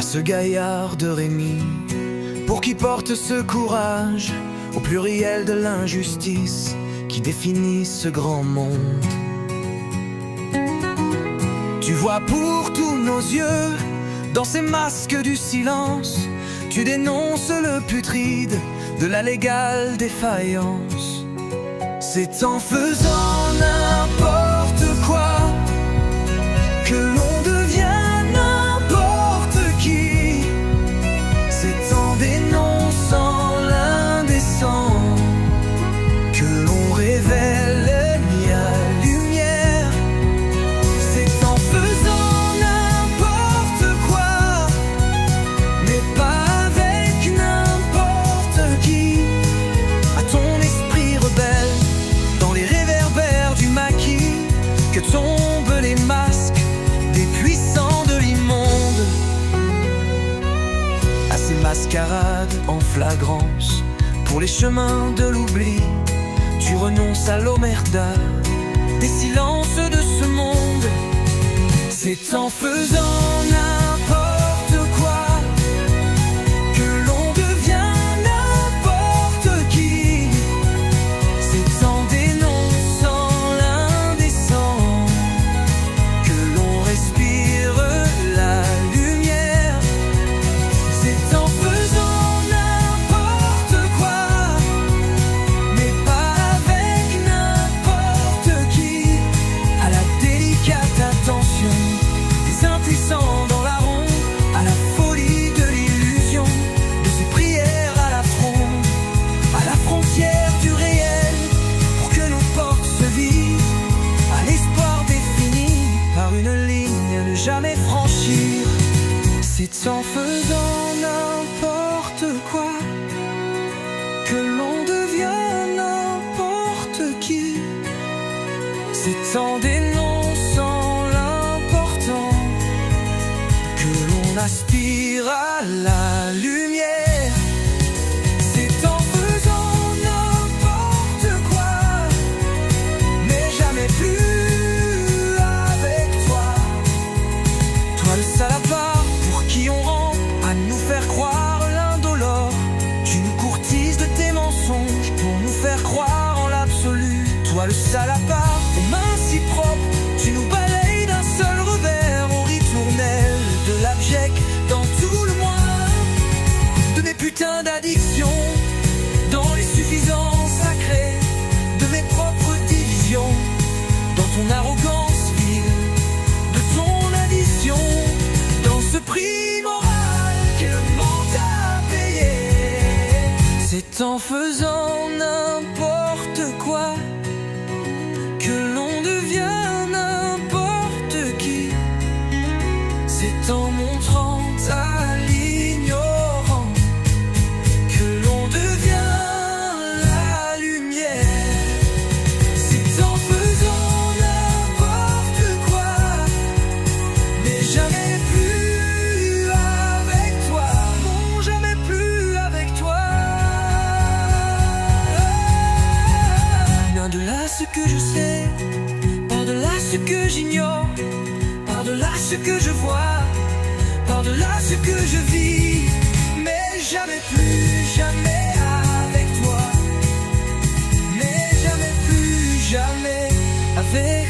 à ce gaillard de Rémy, pour qui porte ce courage au pluriel de l'injustice qui définit ce grand monde. Tu vois pour tous nos yeux, dans ces masques du silence, tu dénonces le putride de la légale défaillance. C'est en faisant n'importe quoi que l'on devient n'importe qui. C'est en dénonçant l'indécent que l'on révèle la lumière. C'est en faisant n'importe quoi, mais pas avec n'importe qui. À ton esprit rebelle, dans les réverbères du maquis, que tombent les masques des puissants de l'immonde. À ces mascarades en flagrance, pour les chemins de l'oubli, tu renonces à l'omerta des silences de ce monde. C'est en faisant n'importe quoi que l'on devient n'importe qui. C'est en dénonçant l'indécent que l'on respire la lumière. C'est en faisant n'importe quoi, mais pas avec n'importe qui. À la délicate attention des impuissants dans la ronde, à la folie de l'illusion de ces prières à la fronde, à la frontière du réel, pour que nos portes se vident, à l'espoir défini par une ligne à ne jamais franchir. C'est en faisant n'importe quoi que l'on devient n'importe qui. C'est en dénonçant l'important que l'on aspire à la lumière. C'est en faisant n'importe quoi, mais jamais plus avec toi. Toi le salopard pour qui on rend à nous faire croire l'indolore. Tu nous courtises de tes mensonges pour nous faire croire en l'absolu. Toi le salopard aux mains si propres, tu nous balayes d'un seul revers au ritournelle de l'abject dans tout le mois de mes putains d'addictions, dans les suffisances sacrées de mes propres divisions, dans ton arrogance vile, de ton addition, dans ce prix moral qu'est le monde à payer. C'est en faisant n'importe quoi que l'on devient n'importe qui. C'est en montrant à l'ignorant que l'on devient la lumière. C'est en faisant n'importe quoi, mais jamais plus avec toi. Non, jamais plus avec toi. Par-delà ce que je sais, par-delà ce que j'ignore, par-delà ce que je vois, par-delà ce que je vis, mais jamais plus, jamais avec toi, mais jamais plus, jamais avec